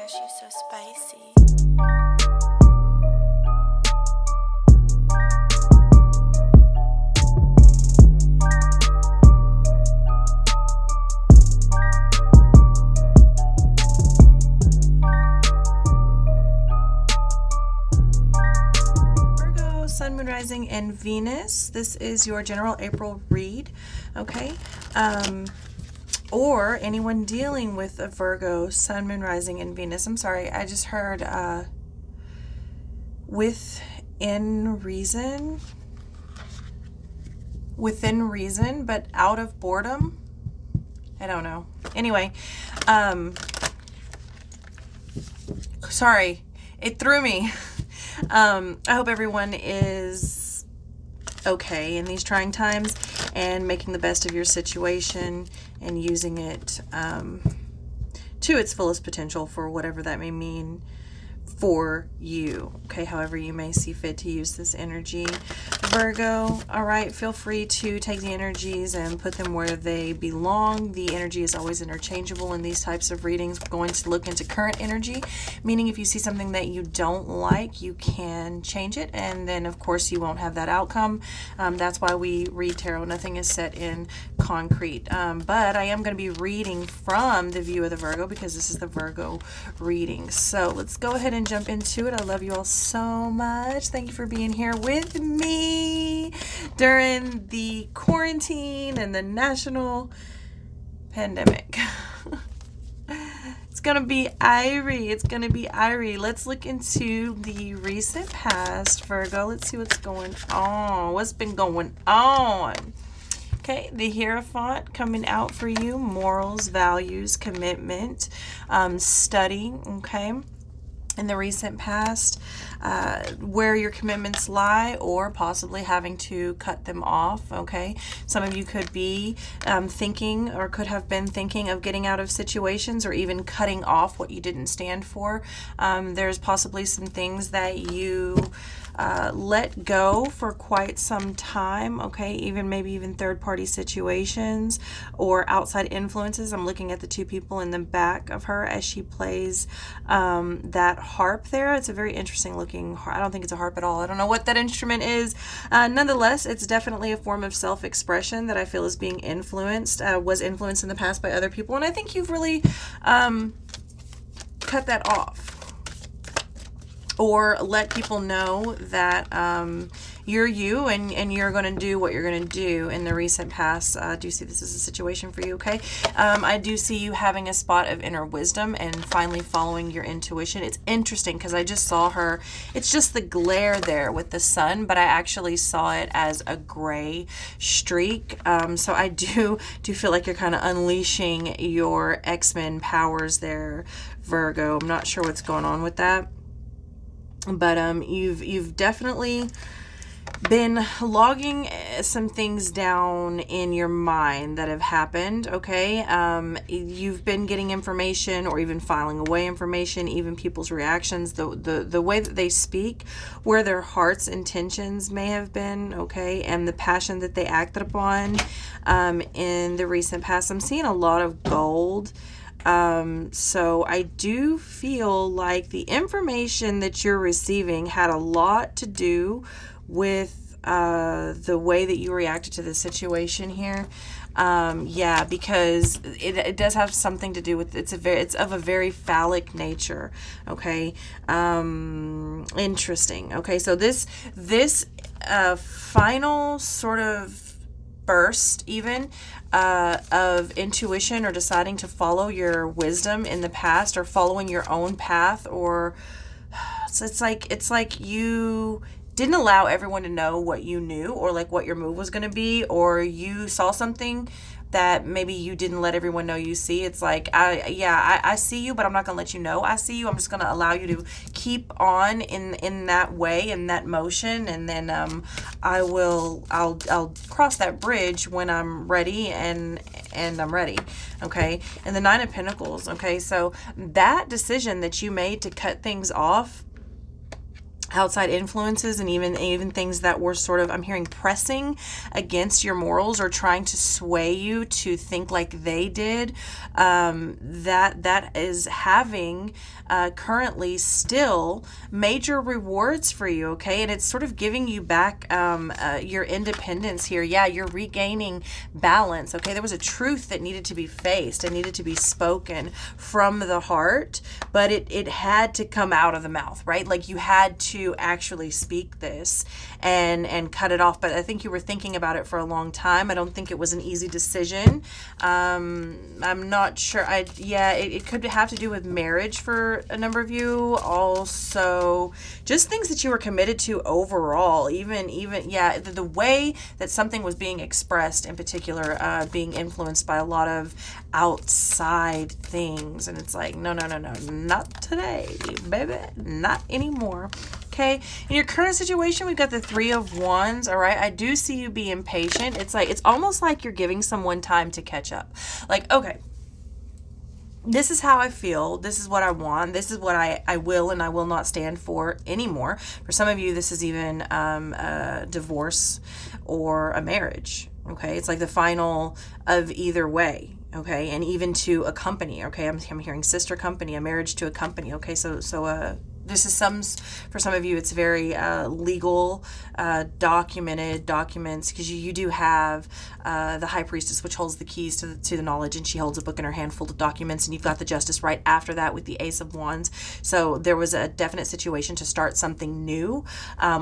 gosh, you're so spicy. Virgo, Sun, Moon, Rising, and Venus. This is your general April read, okay? Or anyone dealing with a Virgo, Sun, Moon, Rising, and Venus. I'm sorry, I just heard within reason, but out of boredom. I don't know. Anyway, sorry, it threw me. I hope everyone is okay in these trying times and making the best of your situation and using it to its fullest potential for whatever that may mean for you, okay, however you may see fit to use this energy. Virgo, all right, feel free to take the energies and put them where they belong. The energy is always interchangeable in these types of readings. We're going to look into current energy, meaning if you see something that you don't like, you can change it, and then of course you won't have that outcome. That's why we read tarot. Nothing is set in concrete, but I am going to be reading from the view of the Virgo because this is the Virgo reading. So let's go ahead and jump into it. I love you all so much. Thank you for being here with me during the quarantine and the national pandemic. It's gonna be Irie. It's gonna be Irie. Let's look into the recent past, Virgo. Let's see what's going on. What's been going on? Okay, the Hierophant coming out for you. Morals, values, commitment, study, okay? In the recent past, where your commitments lie, or possibly having to cut them off, okay? Some of you could be thinking, or could have been thinking, of getting out of situations or even cutting off what you didn't stand for. There's possibly some things that you let go for quite some time, okay? Maybe even third-party situations or outside influences. I'm looking at the two people in the back of her as she plays that harp there. It's a very interesting looking harp. I don't think it's a harp at all. I don't know what that instrument is. Nonetheless, it's definitely a form of self-expression that I feel is being influenced, was influenced in the past by other people, and I think you've really cut that off. Or let people know that you're you and you're going to do what you're going to do. In the recent past, I do see this as a situation for you, okay? I do see you having a spot of inner wisdom and finally following your intuition. It's interesting because I just saw her. It's just the glare there with the sun, but I actually saw it as a gray streak. So I do feel like you're kind of unleashing your X-Men powers there, Virgo. I'm not sure what's going on with that. But you've definitely been logging some things down in your mind that have happened, okay? You've been getting information or even filing away information, even people's reactions, the way that they speak, where their heart's intentions may have been, okay? And the passion that they acted upon in the recent past. I'm seeing a lot of gold. So I do feel like the information that you're receiving had a lot to do with the way that you reacted to the situation here. Yeah, because it does have something to do with, it's of a very phallic nature, okay? Interesting. Okay, so this final sort of burst even of intuition, or deciding to follow your wisdom in the past, or following your own path, or so it's like you didn't allow everyone to know what you knew, or like what your move was going to be, or you saw something that maybe you didn't let everyone know you see. It's like, I see you, but I'm not going to let you know I see you. I'm just going to allow you to keep on in that way, in that motion, and then I'll cross that bridge when I'm ready, and I'm ready, okay? And the Nine of Pentacles, okay? So that decision that you made to cut things off outside influences, and even things that were sort of, I'm hearing, pressing against your morals or trying to sway you to think like they did, that is having currently still major rewards for you, okay? And it's sort of giving you back your independence here. Yeah, you're regaining balance, okay? There was a truth that needed to be faced and needed to be spoken from the heart, but it had to come out of the mouth, right? Like you had to actually speak this and cut it off. But I think you were thinking about it for a long time. I don't think it was an easy decision. I'm not sure. It could have to do with marriage for a number of you. Also, just things that you were committed to overall. Even the way that something was being expressed in particular, being influenced by a lot of outside things. And it's like, no, not today, baby, not anymore. Okay, in your current situation, we've got the 3 of Wands, all right? I do see you being patient. It's almost like you're giving someone time to catch up. Like, okay, this is how I feel. This is what I want. This is what I will and I will not stand for anymore. For some of you, this is even a divorce or a marriage, okay? It's like the final of either way. Okay, and even to a company. Okay, I'm hearing sister company, a marriage to a company. Okay, so this is for some of you, it's very legal, documented documents, because you do have the High Priestess, which holds the keys to the knowledge, and she holds a book in her hand full of documents, and you've got the Justice right after that with the Ace of Wands. So there was a definite situation to start something new,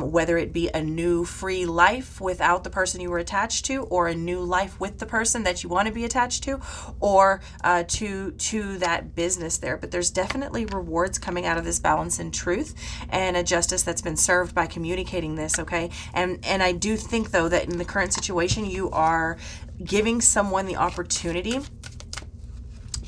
whether it be a new free life without the person you were attached to, or a new life with the person that you want to be attached to, or to that business there. But there's definitely rewards coming out of this balance and truth, and a justice that's been served by communicating this, okay? And I do think, though, that in the current situation, you are giving someone the opportunity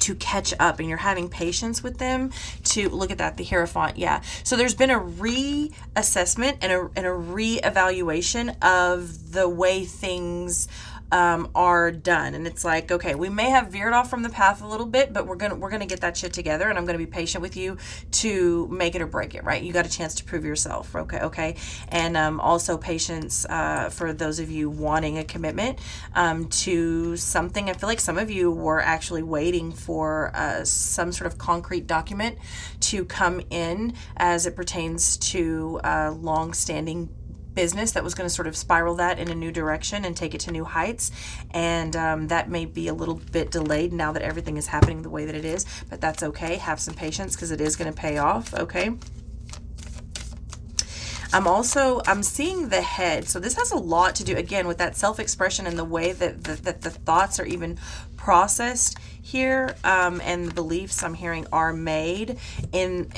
to catch up, and you're having patience with them to look at that, the Hierophant. Yeah, so there's been a reassessment and a reevaluation of the way things are done. And it's like, okay, we may have veered off from the path a little bit, but we're gonna get that shit together, and I'm gonna be patient with you to make it or break it, right? You got a chance to prove yourself, okay? And also patience for those of you wanting a commitment to something. I feel like some of you were actually waiting for some sort of concrete document to come in as it pertains to long-standing business that was going to sort of spiral that in a new direction and take it to new heights, and that may be a little bit delayed now that everything is happening the way that it is, but that's okay. Have some patience, because it is going to pay off, okay? I'm seeing the head, so this has a lot to do again with that self-expression and the way that the thoughts are even processed here, and the beliefs I'm hearing are made in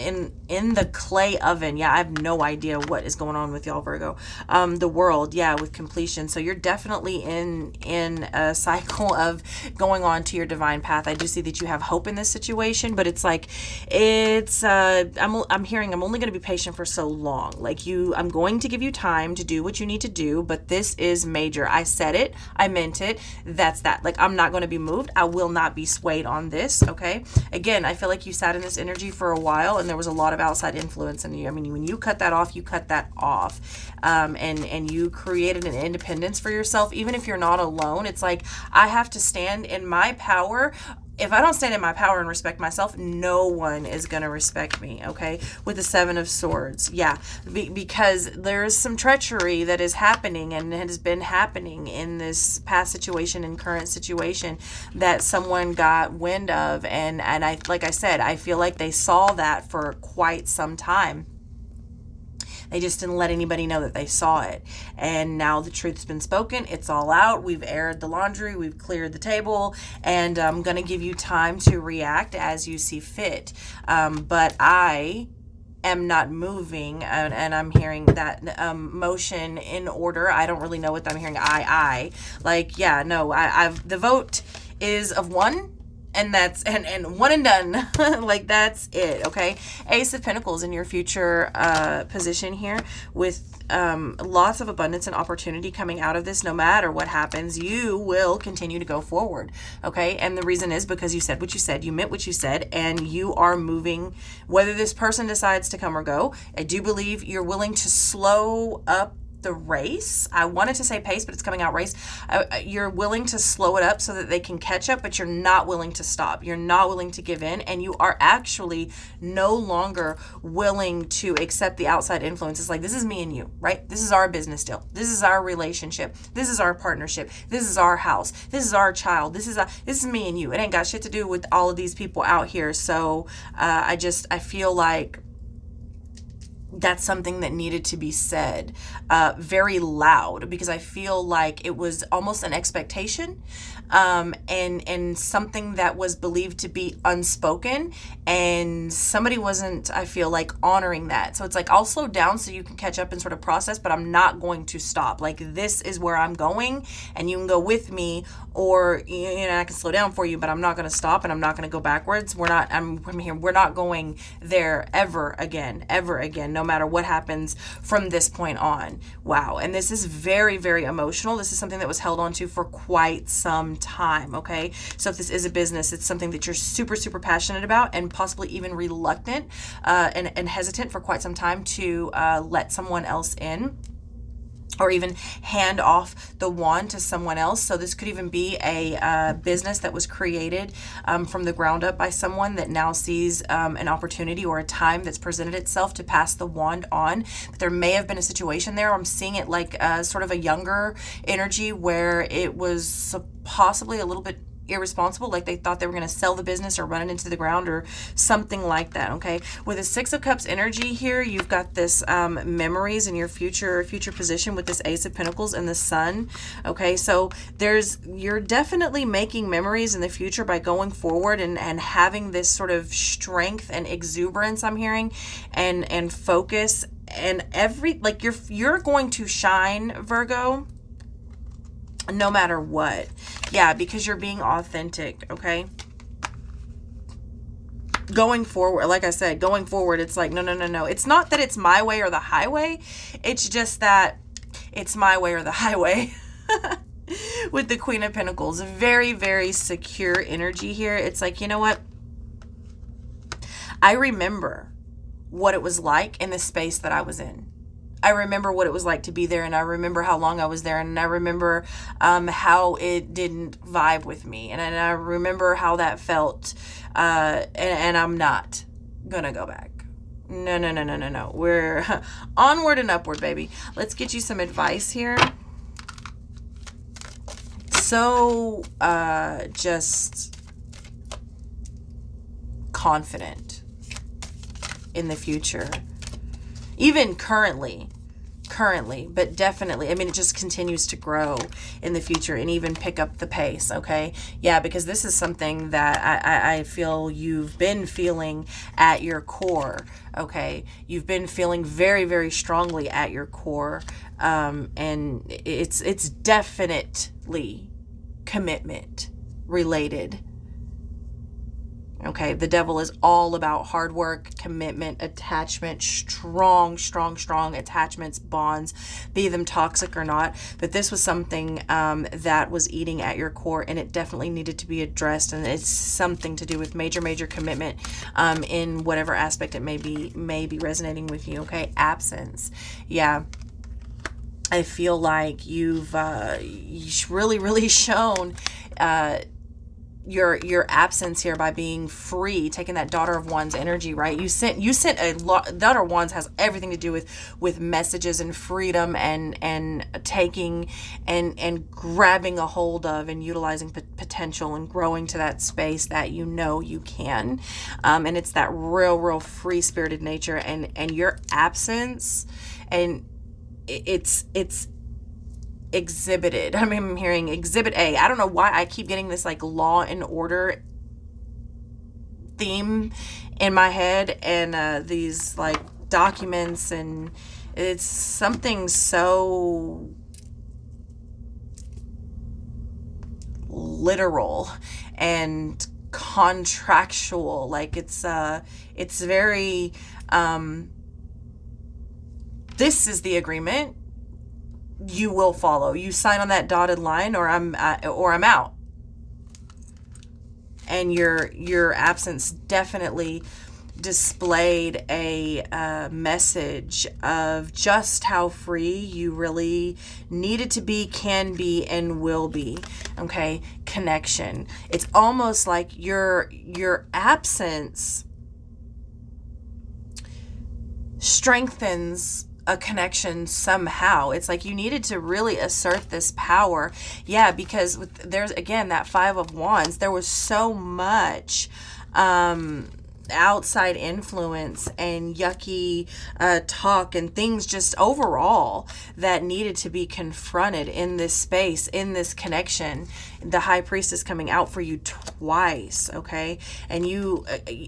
the clay oven. Yeah, I have no idea what is going on with y'all, Virgo. The world, yeah, with completion. So you're definitely in a cycle of going on to your divine path. I do see that you have hope in this situation, but it's like, I'm hearing I'm only going to be patient for so long. Like I'm going to give you time to do what you need to do, but this is major. I said it, I meant it. That's that. Like, I'm not going to be moved. I will not be swayed on this, okay? Again, I feel like you sat in this energy for a while, and there was a lot of outside influence in you. I mean, when you cut that off, you cut that off, and you created an independence for yourself. Even if you're not alone, it's like, I have to stand in my power. If I don't stand in my power and respect myself, no one is going to respect me, okay? With the 7 of Swords, yeah, because there's some treachery that is happening and has been happening in this past situation and current situation that someone got wind of, and I, like I said, I feel like they saw that for quite some time. They just didn't let anybody know that they saw it. And now the truth's been spoken. It's all out. We've aired the laundry. We've cleared the table. And I'm going to give you time to react as you see fit. But I am not moving. And I'm hearing that motion in order. I don't really know what I'm hearing. Like, yeah, no, the vote is of 1. And that's and one and done. Like, that's it, okay? Ace of Pentacles in your future position here with lots of abundance and opportunity coming out of this. No matter what happens, you will continue to go forward. Okay. And the reason is because you said what you said, you meant what you said, and you are moving, whether this person decides to come or go. I do believe you're willing to slow up the race. I wanted to say pace, but it's coming out race. You're willing to slow it up so that they can catch up, but you're not willing to stop. You're not willing to give in, and you are actually no longer willing to accept the outside influence. It's like, this is me and you, right? This is our business deal. This is our relationship. This is our partnership. This is our house. This is our child. This is me and you. It ain't got shit to do with all of these people out here. So I feel like that's something that needed to be said very loud, because I feel like it was almost an expectation, and something that was believed to be unspoken, and somebody wasn't, I feel like, honoring that. So it's like, I'll slow down so you can catch up and sort of process, but I'm not going to stop. Like, this is where I'm going, and you can go with me, or I can slow down for you, but I'm not going to stop, and I'm not going to go backwards. I'm here. We're not going there ever again, no matter what happens from this point on. Wow. And this is very, very emotional. This is something that was held on to for quite some time. Okay. So if this is a business, it's something that you're super, super passionate about, and possibly even reluctant and hesitant for quite some time to let someone else in, or even hand off the wand to someone else. So this could even be a business that was created from the ground up by someone that now sees an opportunity or a time that's presented itself to pass the wand on. But there may have been a situation there. I'm seeing it like sort of a younger energy where it was possibly a little bit irresponsible, like they thought they were going to sell the business or run it into the ground or something like that. Okay, with a Six of Cups energy here, you've got this memories in your future position with this Ace of Pentacles and the Sun. Okay, so you're definitely making memories in the future by going forward and having this sort of strength and exuberance, I'm hearing, and focus, and you're going to shine, Virgo, no matter what. Yeah, because you're being authentic. Okay, going forward, like I said, going forward, it's like, no. It's not that it's my way or the highway. It's just that it's my way or the highway. With the Queen of Pentacles, very, very secure energy here. It's like, you know what? I remember what it was like in the space that I was in. I remember what it was like to be there, and I remember how long I was there, and I remember how it didn't vibe with me, and I remember how that felt, and I'm not gonna go back. No. We're onward and upward, baby. Let's get you some advice here. So just confident in the future, even currently, but definitely, I mean, it just continues to grow in the future and even pick up the pace. Okay, yeah, because this is something that I feel you've been feeling at your core. Okay, you've been feeling very, very strongly at your core, and it's definitely commitment related. Okay, the Devil is all about hard work, commitment, attachment, strong attachments, bonds, be them toxic or not. But this was something that was eating at your core, and it definitely needed to be addressed. And it's something to do with major commitment in whatever aspect it may be resonating with you. Okay, absence. Yeah. I feel like you've really shown your absence here by being free, taking that Daughter of Wands energy, right? You sent Daughter of Wands has everything to do with messages and freedom and taking and grabbing a hold of and utilizing potential and growing to that space that you know you can, and it's that real free spirited nature, and your absence, and it's exhibited. I mean, I'm hearing Exhibit A. I don't know why I keep getting this like Law and Order theme in my head, and these like documents, and it's something so literal and contractual. Like it's very this is the agreement. You will follow. You sign on that dotted line, or I'm out. And your absence definitely displayed a message of just how free you really needed to be, can be, and will be. Okay, connection. It's almost like your absence strengthens a connection somehow. It's like you needed to really assert this power. Yeah, because there's, again, that Five of Wands. There was so much outside influence and yucky talk and things just overall that needed to be confronted in this space, in this connection. The High Priestess coming out for you twice, okay? And you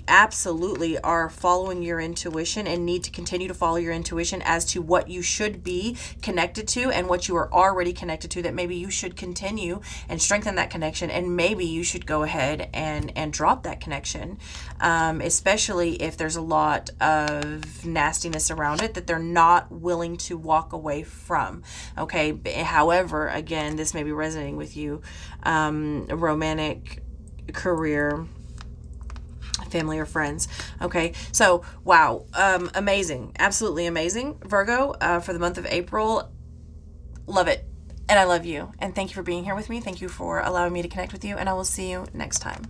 absolutely are following your intuition and need to continue to follow your intuition as to what you should be connected to and what you are already connected to, that maybe you should continue and strengthen that connection, and maybe you should go ahead and drop that connection, especially if there's a lot of nastiness around it that they're not willing to walk away from, okay? However, again, this may be resonating with you. Romantic, career, family, or friends. Okay, so wow, amazing, absolutely amazing, Virgo, for the month of April. Love it, and I love you, and thank you for being here with me. Thank you for allowing me to connect with you, and I will see you next time.